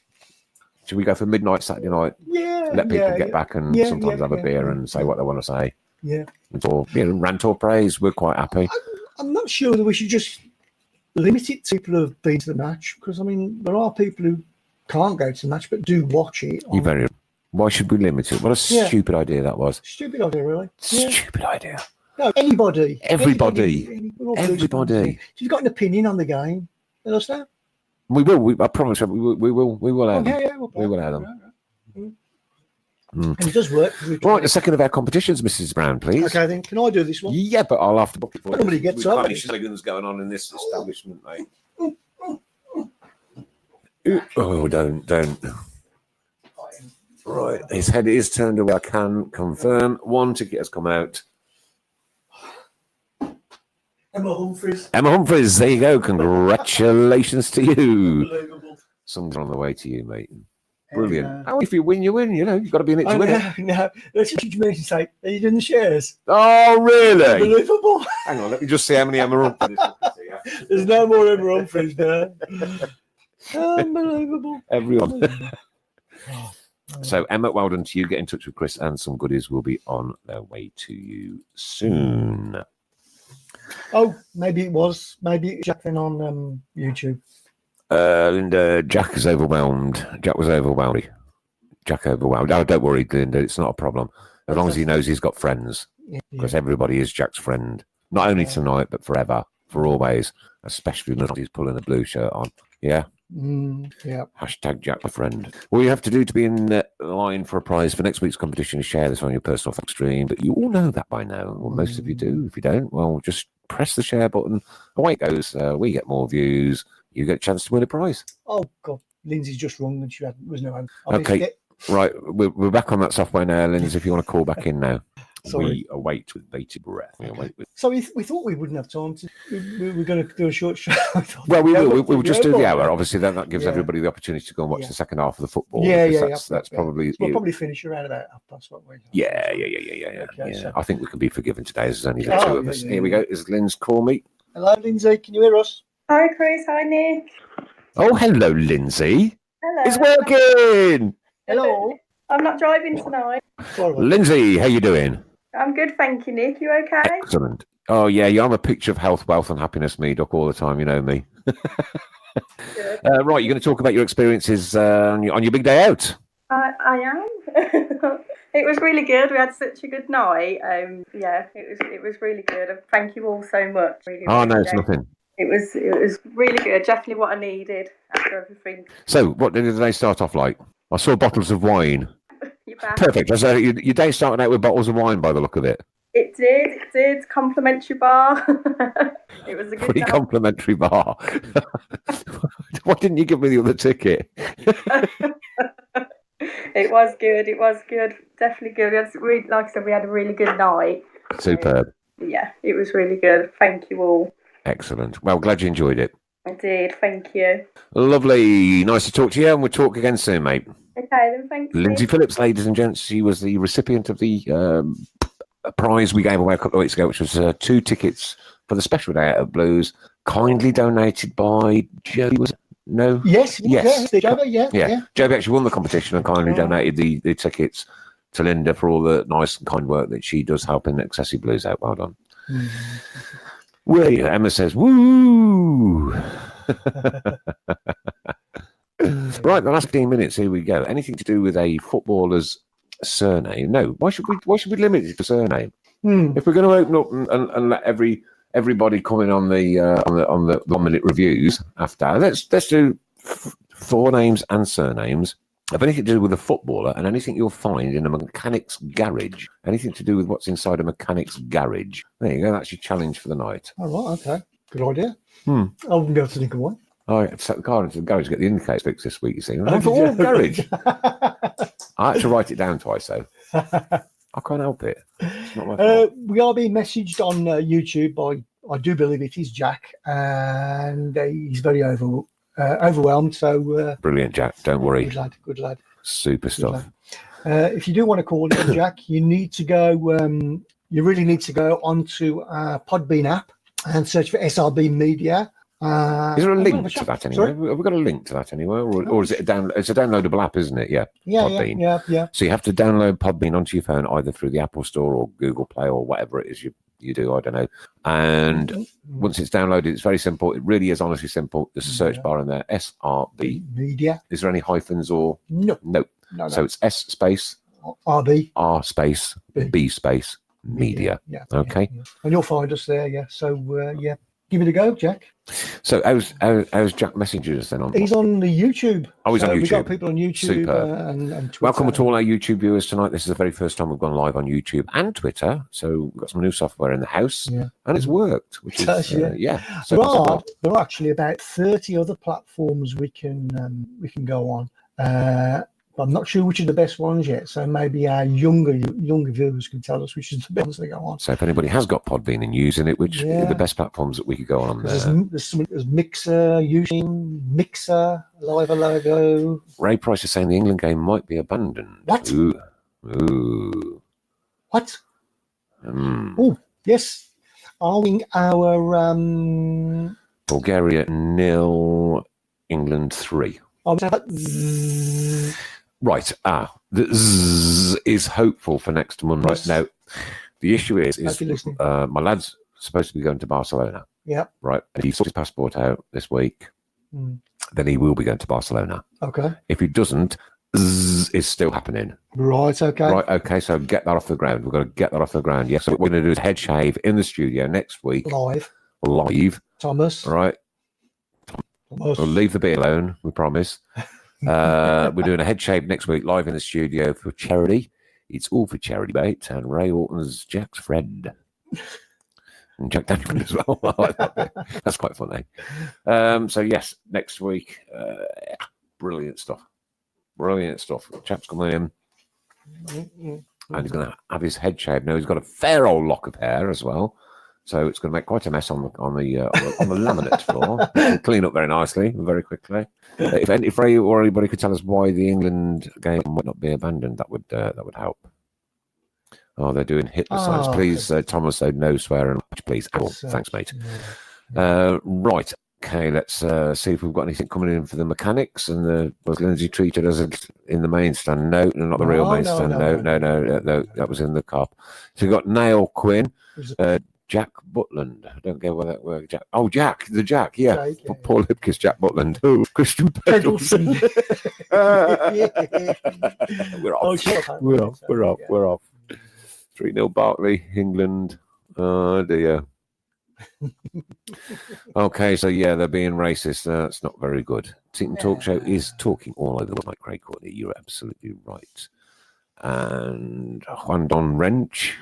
B: Should we go for midnight Saturday night?
C: Yeah.
B: Let people
C: yeah,
B: get
C: yeah.
B: back and
C: Yeah,
B: sometimes
C: yeah,
B: have a
C: yeah,
B: beer
C: yeah,
B: and say what they want to say.
C: Yeah.
B: Or rant or praise. We're quite happy.
C: I'm not sure that we should just limit it to people who have been to the match, because I mean there are people who can't go to the match but do watch it.
B: Why should we limit it? What a stupid idea that was.
C: Stupid idea, really. Yeah.
B: Stupid idea.
C: No, anybody.
B: Everybody.
C: We're all Blues fans, yeah. If you've got an opinion on the game, let us know.
B: We will. I promise. We will have them.
C: Yeah,
B: We will have them.
C: And it does work.
B: Right, the second of our competitions, Mrs. Brown, please.
C: Okay, then can I do this one?
B: Yeah, but I'll have to book it for you.
C: Nobody gets up.
B: We've got shenanigans going on in this establishment, mate. Oh, don't. Right, his head is turned away. I can confirm. One ticket has come out.
C: Emma Humphries.
B: Emma Humphries, there you go. Congratulations to you.
C: Unbelievable.
B: Songs are on the way to you, mate. Brilliant. Oh, if you win, you win. You know, you've got to be in it to win it.
C: No, let's just mention say, are you doing the shares?
B: Oh, really?
C: Unbelievable.
B: Hang on, let me just see how many Emma Humphries.
C: There's no more Emma Humphries there. Unbelievable.
B: Everyone. So, Emma, well done to you. Get in touch with Chris, and some goodies will be on their way to you soon.
C: Oh, maybe it was Jack then on YouTube.
B: Linda, Jack is overwhelmed. Jack was overwhelmed. Jack overwhelmed. Oh, don't worry, Linda. It's not a problem. As long as he knows he's got friends. Because everybody is Jack's friend. Not only tonight, but forever. For always. Especially when he's pulling a blue shirt on. Yeah?
C: Yeah.
B: Hashtag Jack my friend. All you have to do to be in line for a prize for next week's competition is share this on your personal Facebook stream. But you all know that by now. Well, most of you do. If you don't, well, just press the share button. Away it goes. We get more views. You get a chance to win a prize.
C: Oh, God. Lindsay's just wrong and was no answer.
B: Okay. Right. We're back on that software now, Lindsay, if you want to call back in now.
C: Sorry.
B: We await with bated breath.
C: So we thought we wouldn't have time to. We were going to do a short show.
B: Well, we will. We'll just do the hour. Obviously, then that gives everybody the opportunity to go and watch the second half of the football. That's probably.
C: We'll probably finish around about 1:30, won't we?
B: Yeah.
C: Okay, so.
B: I think we can be forgiven today. There's only the two of us. Here we go. Is Lynn's call me?
C: Hello, Lindsay. Can you hear us?
D: Hi, Chris. Hi, Nick.
B: Oh, hello, Lindsay.
D: Hello.
B: It's working.
C: Hello.
D: I'm not driving tonight.
B: Lindsay, how you doing?
D: I'm good, thank you, Nick. You okay?
B: Excellent. Oh, yeah, I'm a picture of health, wealth, and happiness, me, Doc, all the time. You know me.
D: Good.
B: Right, you're going to talk about your experiences on your big day out.
D: I am. It was really good. We had such a good night. It was really good. Thank you all so much. Really,
B: No, it's nothing.
D: It was really good. Definitely what I needed after everything.
B: So, what did the day start off like? I saw bottles of wine.
D: You're back.
B: Perfect. So your day started out with bottles of wine by the look of it.
D: It did. Complimentary bar. It was a good
B: Pretty
D: night.
B: complimentary bar. Why didn't you give me the other ticket?
D: It was good. Definitely good. Like I said, we had a really good night.
B: Superb.
D: Yeah, it was really good. Thank you all.
B: Excellent. Well, glad you enjoyed it.
D: I did. Thank you.
B: Lovely. Nice to talk to you, and we'll talk again soon, mate.
D: Okay, then. Thanks.
B: Lindsay Phillips, ladies and gents, she was the recipient of the prize we gave away a couple of weeks ago, which was 2 tickets for the special day out of Blues, kindly donated by Joey. Was it? No?
C: Yes. Joby, yeah.
B: Joby actually won the competition and kindly donated the tickets to Linda for all the nice and kind work that she does helping Excessive Blues out. Well done. Well, Emma says, woo! Right, the last 15 minutes, here we go. Anything to do with a footballer's surname? No. Why should we limit it to surname? If we're going to open up and let everybody come in on the 1 minute reviews after, let's do forenames and surnames of anything to do with a footballer and anything you'll find in a mechanic's garage. Anything to do with what's inside a mechanic's garage. There you go. That's your challenge for the night.
C: All right. Okay. Good idea. I wouldn't be able to think of one.
B: I had to take the car into the garage to get the indicators fixed this week, you see. I thought, garage. I had to write it down twice, though. I can't help it. It's not my fault.
C: We are being messaged on YouTube by, I do believe it is Jack, and he's very overwhelmed. So
B: Brilliant, Jack. Don't worry.
C: Good lad.
B: Super stuff.
C: If you do want to call in, Jack, you need to go. You really need to go onto our Podbean app and search for SRB Media.
B: Is there a link to that anywhere?
C: Sorry?
B: Have we got a link to that anywhere, or is it it's a downloadable app, isn't it? Yeah. Podbean.
C: Yeah.
B: So you have to download Podbean onto your phone either through the Apple Store or Google Play or whatever it is you do. I don't know. And once it's downloaded, it's very simple. It really is honestly simple. There's a search bar in there. SRB
C: Media.
B: Is there any hyphens or
C: No.
B: So it's S space
C: RB
B: R space B space media.
C: Yeah.
B: Okay.
C: Yeah. And you'll find us there. Yeah. So give it a go, Jack.
B: So how's Jack Messengers then on?
C: He's on the YouTube.
B: Oh, he's on YouTube.
C: We've got people on YouTube
B: Superb.
C: and Twitter.
B: Welcome to all our YouTube viewers tonight. This is the very first time we've gone live on YouTube and Twitter. So we've got some new software in the house, and it's worked, which is So
C: there are actually about 30 other platforms we can go on. But I'm not sure which are the best ones yet. So maybe our younger viewers can tell us which is the best ones they go on.
B: So if anybody has got Podbean and using it, which are the best platforms that we could go on there?
C: There's Mixer, using Mixer, Live Logo.
B: Ray Price is saying the England game might be abandoned.
C: What?
B: Ooh.
C: What? Oh, yes. Owing our
B: Bulgaria 0, England 3. Right. The Z is hopeful for next month. Right now, the issue is my lad's supposed to be going to Barcelona.
C: Yeah.
B: Right. And he sorts his passport out this week. Then he will be going to Barcelona.
C: Okay.
B: If he doesn't, Z is still happening.
C: Right. Okay.
B: Right. Okay. So get that off the ground. We've got to get that off the ground. Yes. So what we're going to do is head shave in the studio next week. Live.
C: Thomas.
B: Right. We'll leave the beer alone. We promise. We're doing a head shave next week live in the studio for charity. It's all for charity, mate. And Ray Orton's Jack's friend. And Jack Daniel as well. I like that bit. That's quite funny. So, yes, next week. Brilliant stuff. Chap's coming in. And he's going to have his head shaved. Now, he's got a fair old lock of hair as well. So it's going to make quite a mess on the laminate floor. It'll clean up very nicely, very quickly. If Ray or anybody could tell us why the England game might not be abandoned, that would help. Oh, they're doing Hitler signs. Please, Thomas said no swearing, please. Thanks, mate. Right. Okay, let's see if we've got anything coming in for the mechanics. And was Lindsay treated as in the main stand? No, not the real main stand. No, that was in the cup. So we've got Nail Quinn. Jack Butland. I don't get where that word. Jack. Oh, Jack. Yeah. Jack, Paul Lipkiss, Jack Butland. Oh, Christian Pendleton. We're off. We're off. 3-0 Barkley, England. Oh, dear. Okay, so they're being racist. That's not very good. Tilton Talk Show is talking all over the world, like Craig Courtney. You're absolutely right. And Juan Don Wrench.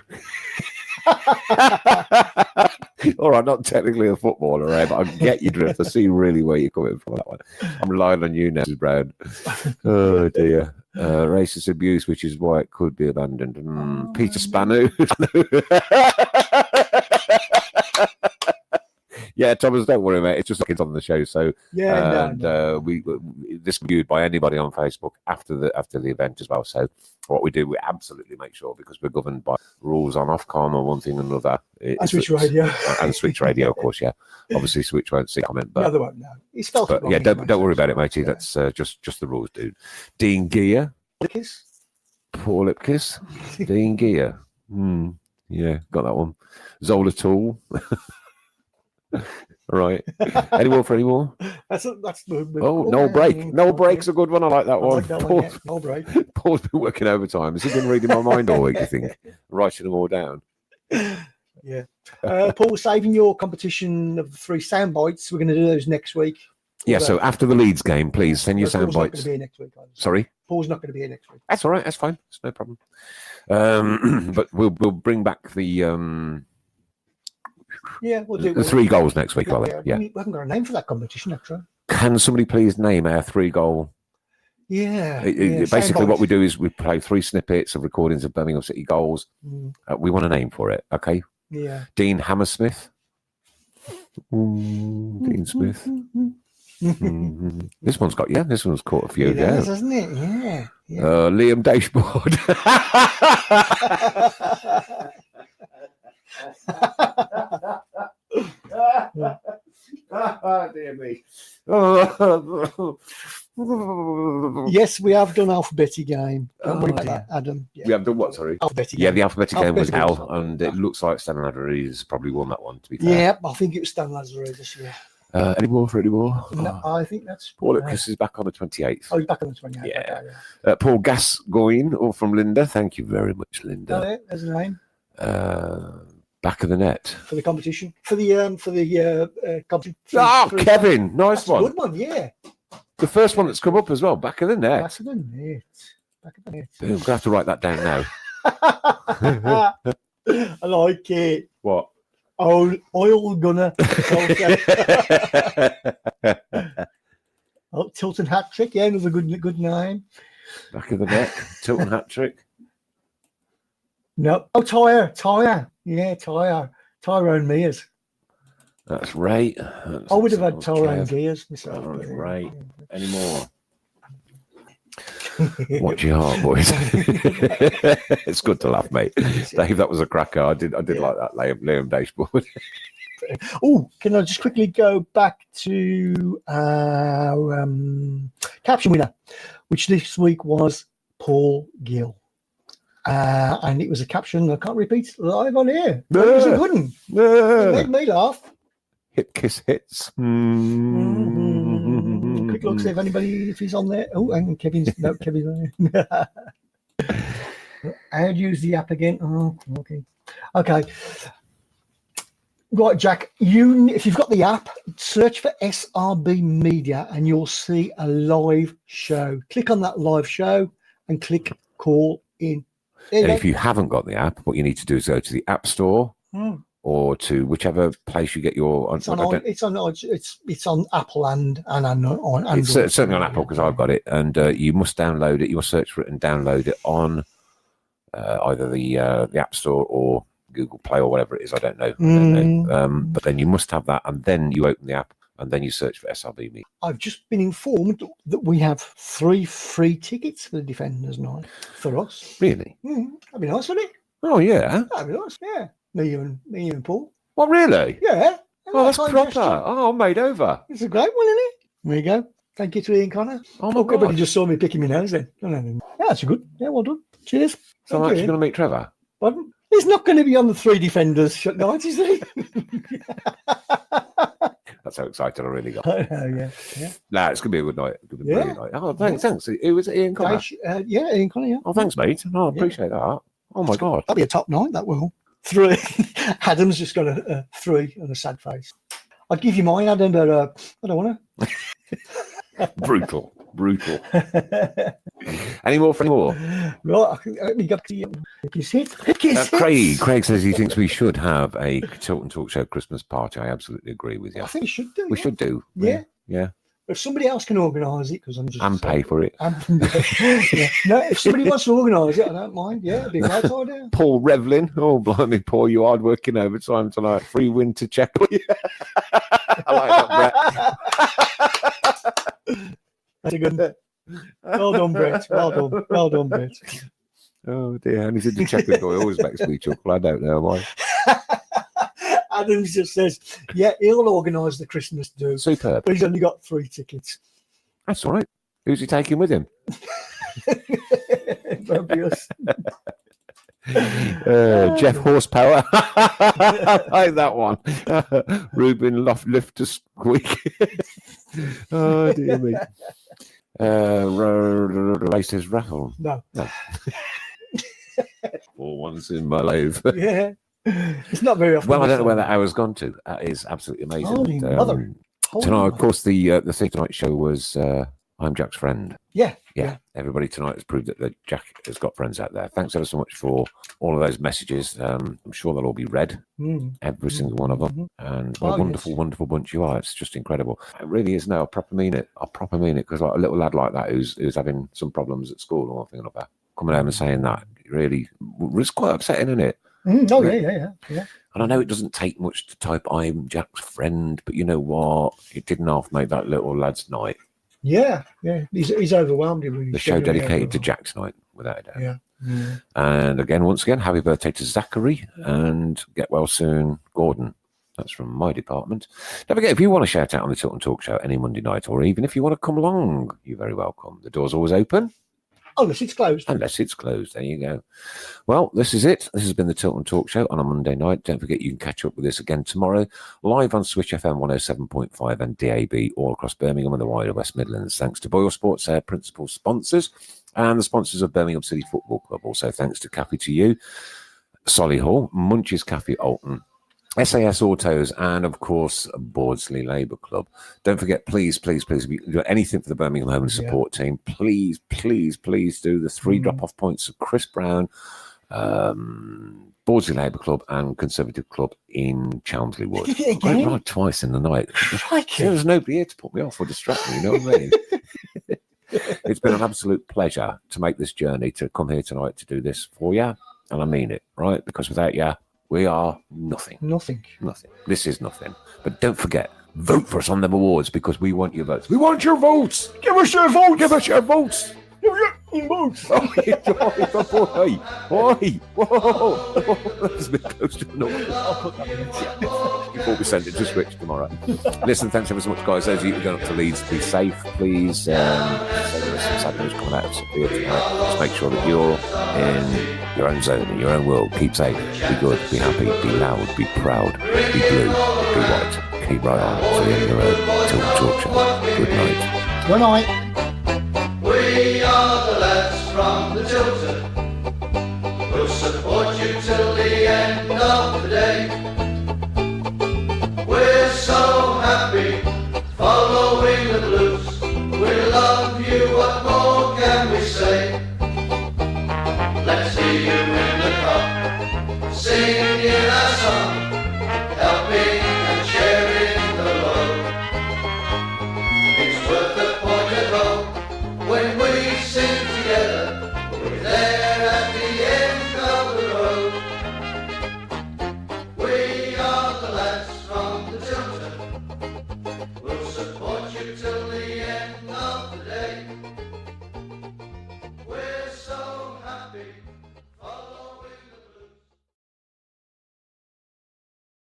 B: All right, not technically a footballer, but I get your drift. I see really where you're coming from that one. I'm relying on you now, Mrs. Brown. Oh dear. Racist abuse, which is why it could be abandoned. Peter Spanu. Yeah, Thomas, don't worry, mate. It's just like it's on the show. So we this viewed by anybody on Facebook after the event as well. So what we do, we absolutely make sure, because we're governed by rules on Ofcom or one thing or another.
C: And Switch Radio.
B: And Switch Radio, of course, yeah. Obviously, Switch won't see comment, but
C: the other one, no. He spelled it wrong.
B: Yeah, don't worry about it, matey. That's just the rules, dude. Dean Gear. Paul Lipkiss. Dean Gear. Yeah, got that one. Zola Tool. Right. Any more?
C: That's
B: no break. No break's a good one. I like that one.
C: No break.
B: Paul's been working overtime. Has he been reading my mind all week, you think? Writing them all down.
C: Yeah. Paul, saving your competition of 3 sound bites. We're going to do those next week.
B: Yeah, so after the Leeds game, please send your sound bites.
C: Paul's not going to be here next week.
B: Sorry?
C: Paul's not going to be here next week.
B: That's all right. That's fine. It's no problem. But we'll bring back the...
C: we'll do
B: the 3 goals next week, Ollie. Yeah.
C: We haven't got a name for that competition, actually.
B: Can somebody please name our 3-goal? Basically, what we do is we play 3 snippets of recordings of Birmingham City goals. We want a name for it, okay?
C: Yeah.
B: Dean Hammersmith. Dean Smith. This one's got, this one's caught a few.
C: It has, hasn't it? Yeah.
B: Liam Dashboard. Dear me.
C: Yes, we have done alphabetic game. Don't worry about that, Adam.
B: We have done what, sorry?
C: Alphabetic
B: Yeah,
C: game.
B: the alphabetic game was
C: Alphabetic
B: hell, and it looks like Stan Laddery's probably won that one, to be fair.
C: Yeah, I think it was Stan Lazare this year.
B: Any more for any more?
C: No, I think that's
B: Paul Chris is back on the 28th.
C: Oh, he's back on the 28th.
B: Yeah.
C: Okay,
B: Paul Gascoigne, or from Linda. Thank you very much, Linda.
C: Oh, yeah, there's a name
B: Back of the net.
C: for the competition. For the competition.
B: Kevin, nice
C: That's a
B: one.
C: good one, yeah.
B: The first one that's come up as well. Back of the net.
C: Back of the net. Back of the net.
B: I'm going to have to write that down now.
C: I like it.
B: What?
C: Oil gunner. Oh, Tilton hat trick. Yeah, another good name.
B: Back of the net. Tilton hat trick.
C: No. Oh, Tyre. Yeah, Tyrone Mears.
B: That's right.
C: I would have had Tyrone Gears myself.
B: That's right. Any more? Watch your heart, boys. It's good to laugh, mate. Dave, that was a cracker. I did like that Liam Dashboard.
C: Oh, can I just quickly go back to our caption winner, which this week was Paul Gill. And it was a caption I can't repeat live on here. It was a good one. It made me laugh.
B: Hip kiss hits.
C: Quick look, see if he's on there. Oh, and Kevin's on there. How do you use the app again? Oh, okay. Right, Jack. If you've got the app, search for SRB Media, and you'll see a live show. Click on that live show and click call in.
B: And if you haven't got the app, what you need to do is go to the App Store or to whichever place you get your.
C: It's on Apple and on Android.
B: It's certainly on Apple because I've got it, and you must download it. You must search for it and download it on either the App Store or Google Play or whatever it is. I don't know. But then you must have that, and then you open the app, and then you search for SRB Media.
C: I've just been informed that we have 3 free tickets for the Defenders night for us.
B: Really?
C: That'd be nice, wouldn't it?
B: Oh yeah.
C: That'd be nice. Yeah. Me and Paul.
B: Oh really?
C: Yeah.
B: Oh, that's proper. Oh, I'm made over.
C: It's a great one, isn't it? There you go. Thank you to Ian Connor.
B: Oh my God.
C: Everybody just saw me picking my nose then. No. Yeah, that's good. Yeah, well done. Cheers.
B: So I'm actually going to meet Trevor.
C: Pardon? He's not going to be on the 3 Defenders night, is he?
B: That's how excited I really got.
C: Yeah.
B: Nah, it's going to be a good night. It's gonna be a
C: Yeah.
B: brilliant night. Oh, thanks. It was Ian Connor.
C: Yeah, Ian Connor, yeah.
B: Oh, thanks, mate. Oh, I appreciate that. Oh my God.
C: That'll be a top night, that will. 3. Adam's just got a 3 and a sad face. I'd give you mine, Adam, but I don't want to.
B: Brutal. Any more?
C: Right, let me get to you.
B: Craig says he thinks we should have a Tilton Talk Show Christmas party. I absolutely agree with you.
C: I think we should do.
B: We should do.
C: Yeah.
B: Yeah.
C: If somebody else can organise it, because I'm just
B: And pay for it.
C: Yeah. No, if somebody wants to organise it, I don't mind. Yeah, it'd be a great idea.
B: Paul Revlin. Oh, blimey, Paul, you hard working overtime tonight. Free winter check. I like that, Brett.
C: That's a good one. Well done, Brett. Well done, Brett.
B: Oh dear, and he said the checker guy always makes me chuckle. I don't know why.
C: Adams just says, yeah, he'll organise the Christmas do.
B: Superb.
C: But he's only got 3 tickets.
B: That's all right. Who's he taking with him?
C: Fabulous.
B: Jeff Horsepower. I like that one. Ruben Lifter Squeak. Oh dear me. Racist raffle.
C: No.
B: For once in my life.
C: Yeah. It's not very often.
B: Well, I don't know where that hour's gone to. That is absolutely amazing.
C: Holy mother.
B: Tonight, of course, the thing tonight's show was I'm Jack's friend.
C: Yeah.
B: Everybody tonight has proved that Jack has got friends out there. Thanks ever so much for all of those messages. I'm sure they'll all be read, every single one of them. And what a wonderful, wonderful bunch you are. It's just incredible. It really is now. I proper mean it. Because like a little lad like that who's having some problems at school or something like that, coming home and saying that, really, it's quite upsetting, isn't it?
C: Oh, yeah.
B: And I know it doesn't take much to type "I'm Jack's friend," but you know what? It didn't half make that little lad's night.
C: Yeah. He's overwhelmed. He really
B: The show
C: genuinely
B: dedicated to
C: overwhelmed.
B: Jack's night, without a doubt.
C: Yeah.
B: And once again, happy birthday to Zachary, and get well soon, Gordon. That's from my department. Don't forget, if you want to shout out on the Tilton Talk Show any Monday night, or even if you want to come along, you're very welcome. The door's always open.
C: Unless it's closed.
B: Unless it's closed. There you go. Well, this is it. This has been the Tilton Talk Show on a Monday night. Don't forget you can catch up with us again tomorrow, live on Switch FM 107.5 and DAB all across Birmingham and the wider West Midlands. Thanks to Boyle Sports, our principal sponsors, and the sponsors of Birmingham City Football Club. Also, thanks to Cafe to You, Solihull, Munch's Cafe Alton, SAS Autos, and of course Bawdsley Labour Club. Don't forget, please, if you do anything for the Birmingham Home and Support team, please do the 3 drop-off points of Chris Brown, Bawdsley Labour Club, and Conservative Club in Chelmsley Wood.
C: Did you do it
B: I
C: again?
B: right twice in the night.
C: Crikey.
B: There was nobody here to put me off or distract me, you know what I mean? It's been an absolute pleasure to make this journey, to come here tonight to do this for you, and I mean it, right? Because without you, we are nothing.
C: Nothing.
B: This is nothing. But don't forget, vote for us on them awards, because we want your votes. We want your votes.
C: Give us your votes.
B: Give us your votes.
C: Give us your votes.
B: Oi. Whoa. That's a bit close to the number.
C: I'll put that in.
B: Before we send it to Switch tomorrow. Listen, thanks ever so much, guys. Those of you who are going up to Leeds, be safe, please. So there is some sad news coming out of Sophia tonight. Just make sure that you're in your own zone, in your own world. Keep safe, be good, be happy, be loud, be proud, be blue, be white. Keep right on to the end of the road. Tilton Talk Show. Good night.
C: Good night.
A: We are the lads from the Tilton, we'll support you till the end of the day.